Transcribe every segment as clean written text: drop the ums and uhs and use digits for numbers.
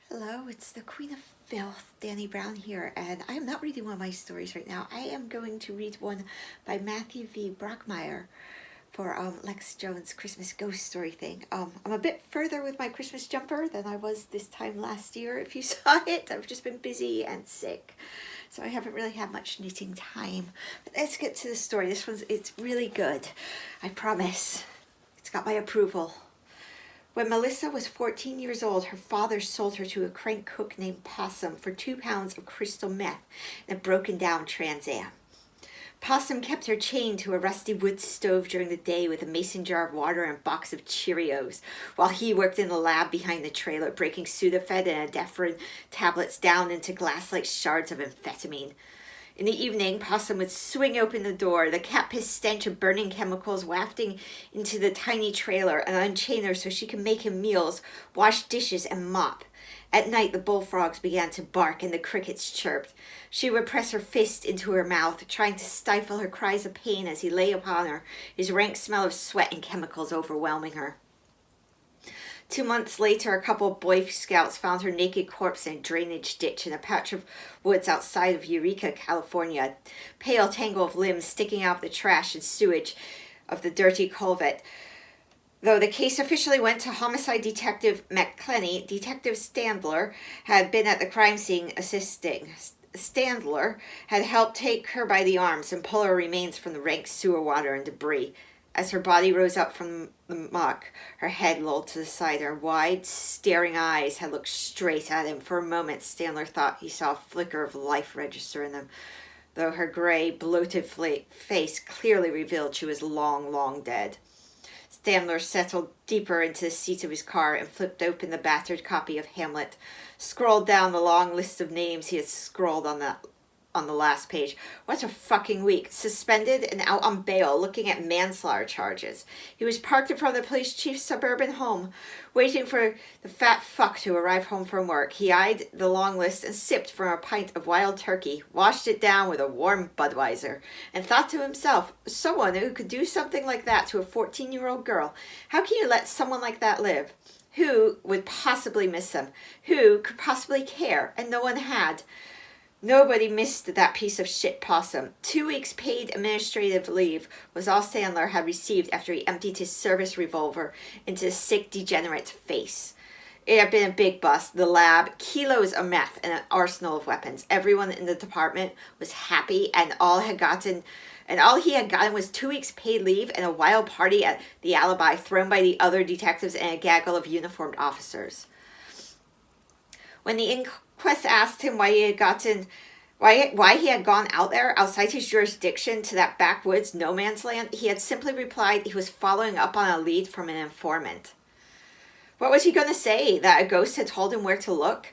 Hello, it's the Queen of Filth, Dani Brown here, and I am not reading one of my stories right now. I am going to read one by Matthew V. Brockmeyer for Lex Jones' Christmas ghost story thing. I'm a bit further with my Christmas jumper than I was this time last year, if you saw it. I've just been busy and sick, so I haven't really had much knitting time. But let's get to the story. It's really good, I promise. It's got my approval. When Melissa was 14 years old, her father sold her to a crank cook named Possum for 2 pounds of crystal meth in a broken-down Trans Am. Possum kept her chained to a rusty wood stove during the day with a mason jar of water and a box of Cheerios, while he worked in the lab behind the trailer, breaking Sudafed and Adephrine tablets down into glass-like shards of amphetamine. In the evening, Possum would swing open the door, the cat-piss stench of burning chemicals wafting into the tiny trailer, and unchain her so she could make him meals, wash dishes, and mop. At night, the bullfrogs began to bark and the crickets chirped. She would press her fist into her mouth, trying to stifle her cries of pain as he lay upon her, his rank smell of sweat and chemicals overwhelming her. 2 months later, a couple of Boy Scouts found her naked corpse in a drainage ditch in a patch of woods outside of Eureka, California, a pale tangle of limbs sticking out of the trash and sewage of the dirty culvert. Though the case officially went to homicide detective McClenny, Detective Standler had been at the crime scene assisting. Standler had helped take her by the arms and pull her remains from the rank sewer water and debris. As her body rose up from the muck, her head lolled to the side. Her wide, staring eyes had looked straight at him. For a moment, Standler thought he saw a flicker of life register in them, though her gray, bloated face clearly revealed she was long, long dead. Standler settled deeper into the seat of his car and flipped open the battered copy of Hamlet, scrolled down the long list of names he had scrawled on the last page. What a fucking week. Suspended and out on bail, looking at manslaughter charges. He was parked in front of the police chief's suburban home, waiting for the fat fuck to arrive home from work. He eyed the long list and sipped from a pint of wild turkey, washed it down with a warm Budweiser, and thought to himself, someone who could do something like that to a 14-year-old girl, how can you let someone like that live? Who would possibly miss them? Who could possibly care? And no one had. Nobody missed that piece of shit Possum. 2 weeks paid administrative leave was all Standler had received after he emptied his service revolver into the sick degenerate's face. It had been a big bust. The lab, kilos of meth, and an arsenal of weapons. Everyone in the department was happy, and all he had gotten was 2 weeks paid leave and a wild party at the Alibi thrown by the other detectives and a gaggle of uniformed officers. When the inquest asked him why he had gone out there outside his jurisdiction to that backwoods no man's land, he had simply replied he was following up on a lead from an informant. What was he going to say? That a ghost had told him where to look?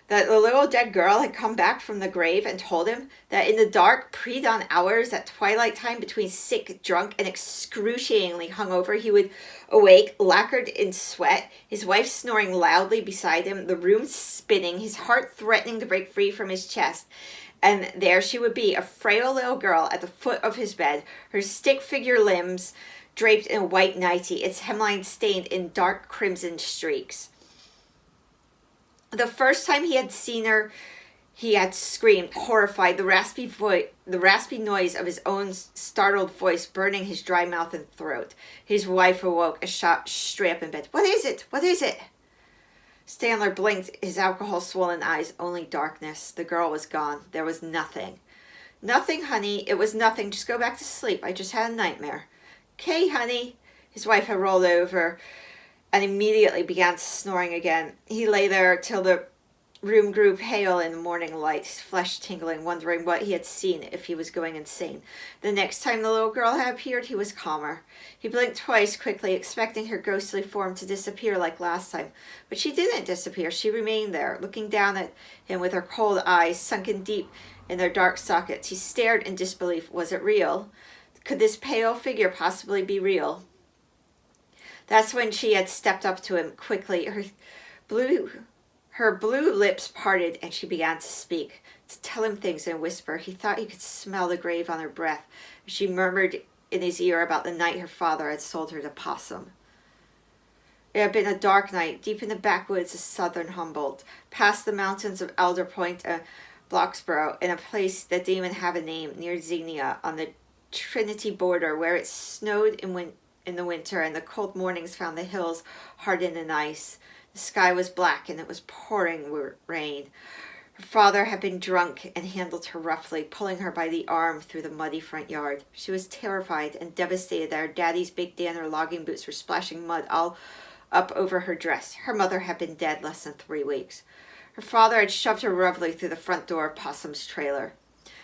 That the little dead girl had come back from the grave and told him that in the dark, pre-dawn hours at twilight time, between sick, drunk, and excruciatingly hungover, he would awake, lacquered in sweat, his wife snoring loudly beside him, the room spinning, his heart threatening to break free from his chest. And there she would be, a frail little girl at the foot of his bed, her stick-figure limbs draped in a white nightie, its hemline stained in dark crimson streaks. The first time he had seen her, he had screamed, horrified, the raspy noise of his own startled voice burning his dry mouth and throat. His wife awoke and shot straight up in bed. What is it? What is it? Standler blinked, his alcohol-swollen eyes. Only darkness. The girl was gone. There was nothing. Nothing, honey. It was nothing. Just go back to sleep. I just had a nightmare. 'Kay, honey. His wife had rolled over and immediately began snoring again. He lay there till the room grew pale in the morning light, his flesh tingling, wondering what he had seen, if he was going insane. The next time the little girl had appeared, he was calmer. He blinked twice quickly, expecting her ghostly form to disappear like last time. But she didn't disappear. She remained there, looking down at him with her cold eyes sunken deep in their dark sockets. He stared in disbelief. Was it real? Could this pale figure possibly be real? That's when she had stepped up to him quickly. Her blue lips parted and she began to speak. tell him things in a whisper. He thought he could smell the grave on her breath. She murmured in his ear about the night her father had sold her to Possum. It had been a dark night, deep in the backwoods of southern Humboldt, past the mountains of Elder Point and Bloxborough, in a place that didn't even have a name, near Xenia, on the Trinity border, where it snowed in the winter and the cold mornings found the hills hardened in ice. The sky was black and it was pouring rain. Her father had been drunk and handled her roughly, pulling her by the arm through the muddy front yard. She was terrified and devastated that her daddy's big Danner logging boots were splashing mud all up over her dress. Her mother had been dead less than 3 weeks. Her father had shoved her roughly through the front door of Possum's trailer.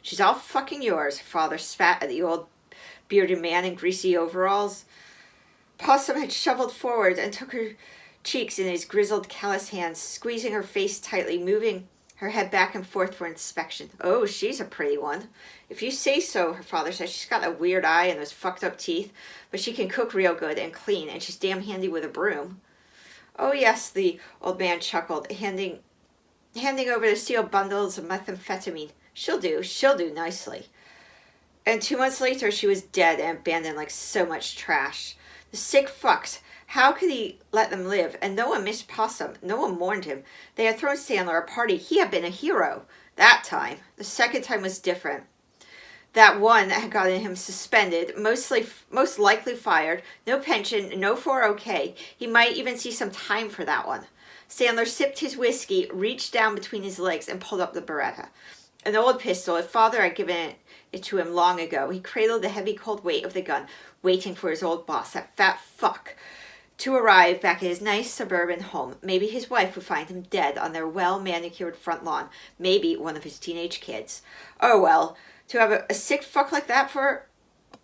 She's all fucking yours, her father spat at the old bearded man in greasy overalls. Possum had shoveled forward and took her cheeks in his grizzled, calloused hands, squeezing her face tightly, moving her head back and forth for inspection. Oh, she's a pretty one. If you say so, her father said. She's got a weird eye and those fucked up teeth, but she can cook real good and clean, and she's damn handy with a broom. Oh, yes, the old man chuckled, handing over the steel bundles of methamphetamine. She'll do nicely. And 2 months later, she was dead and abandoned like so much trash. The sick fucks. How could he let them live? And no one missed Possum. No one mourned him. They had thrown Sandler a party. He had been a hero. That time. The second time was different. That one had gotten him suspended, most likely fired, no pension, no 401k. He might even see some time for that one. Sandler sipped his whiskey, reached down between his legs, and pulled up the Beretta. An old pistol. His father had given it to him long ago. He cradled the heavy, cold weight of the gun, waiting for his old boss, that fat fuck, to arrive back at his nice suburban home. Maybe his wife would find him dead on their well-manicured front lawn. Maybe one of his teenage kids. Oh well, to have a sick fuck like that for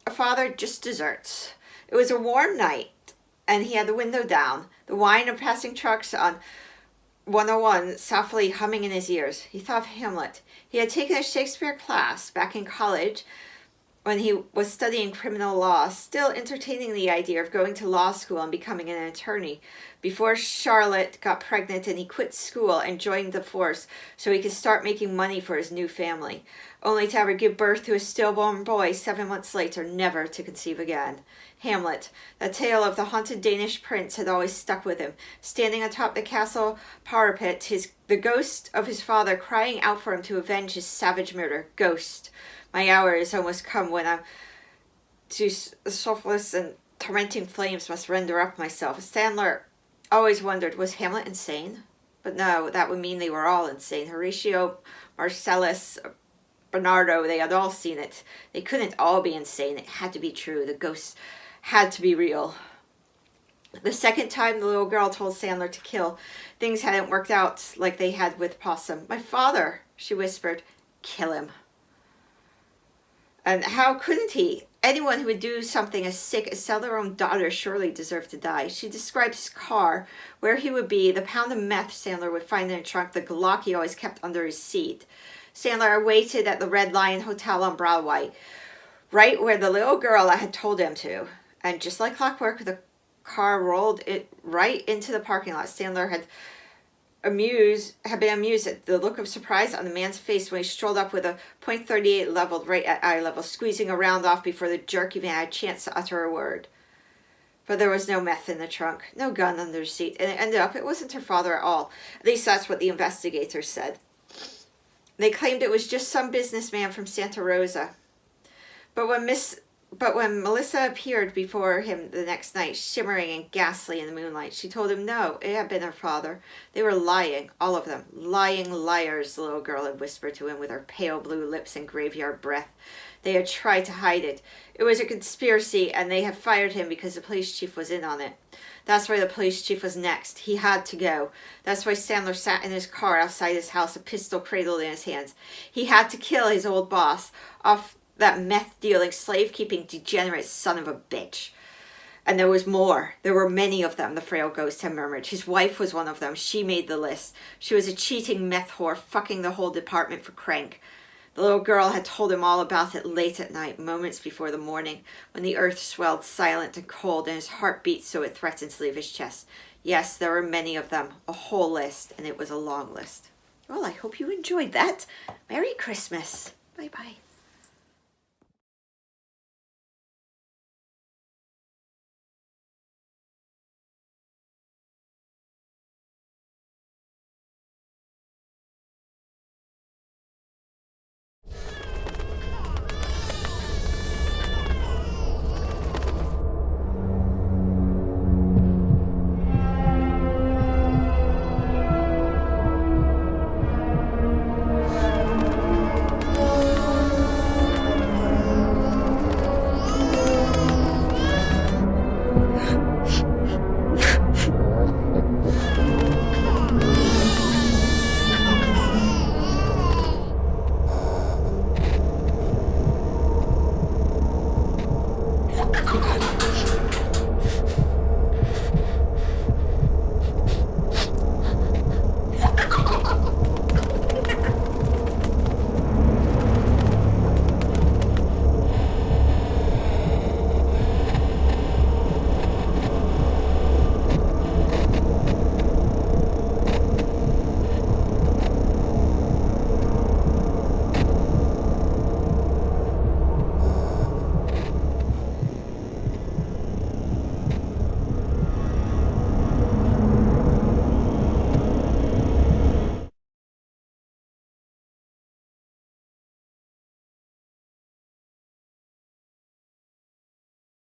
a father, just desserts. It was a warm night, and he had the window down, the whine of passing trucks on 101 softly humming in his ears. He thought of Hamlet. He had taken a Shakespeare class back in college when he was studying criminal law, still entertaining the idea of going to law school and becoming an attorney, before Charlotte got pregnant and he quit school and joined the force so he could start making money for his new family, only to have her give birth to a stillborn boy 7 months later, never to conceive again. Hamlet, the tale of the haunted Danish prince, had always stuck with him, standing atop the castle parapet, the ghost of his father crying out for him to avenge his savage murder. Ghost. My hour is almost come when I'm to sulphurous and tormenting flames must render up myself. Sandler always wondered, was Hamlet insane? But no, that would mean they were all insane. Horatio, Marcellus, Bernardo, they had all seen it. They couldn't all be insane. It had to be true. The ghosts had to be real. The second time the little girl told Sandler to kill, things hadn't worked out like they had with Possum. My father, she whispered. Kill him. And how couldn't he? Anyone who would do something as sick as sell their own daughter surely deserved to die. She described his car, where he would be, the pound of meth Sandler would find in the trunk, the Glock he always kept under his seat. Sandler waited at the Red Lion Hotel on Broadway, right where the little girl had told him to. And just like clockwork, the car rolled it right into the parking lot. Sandler had been amused at the look of surprise on the man's face when he strolled up with a .38 leveled right at eye level, squeezing a round off before the jerk even had a chance to utter a word. But there was no meth in the trunk, no gun under the seat, and it ended up it wasn't her father at all. At least that's what the investigators said. They claimed it was just some businessman from Santa Rosa. But when Melissa appeared before him the next night, shimmering and ghastly in the moonlight, she told him no, it had been her father. They were lying, all of them. Lying liars, the little girl had whispered to him with her pale blue lips and graveyard breath. They had tried to hide it. It was a conspiracy, and they had fired him because the police chief was in on it. That's why the police chief was next. He had to go. That's why Sandler sat in his car outside his house, a pistol cradled in his hands. He had to kill his old boss off that meth-dealing, slave-keeping, degenerate son of a bitch. And there was more. There were many of them, the frail ghost had murmured. His wife was one of them. She made the list. She was a cheating meth whore, fucking the whole department for crank. The little girl had told him all about it late at night, moments before the morning, when the earth swelled silent and cold and his heart beat so it threatened to leave his chest. Yes, there were many of them, a whole list, and it was a long list. Well, I hope you enjoyed that. Merry Christmas. Bye-bye.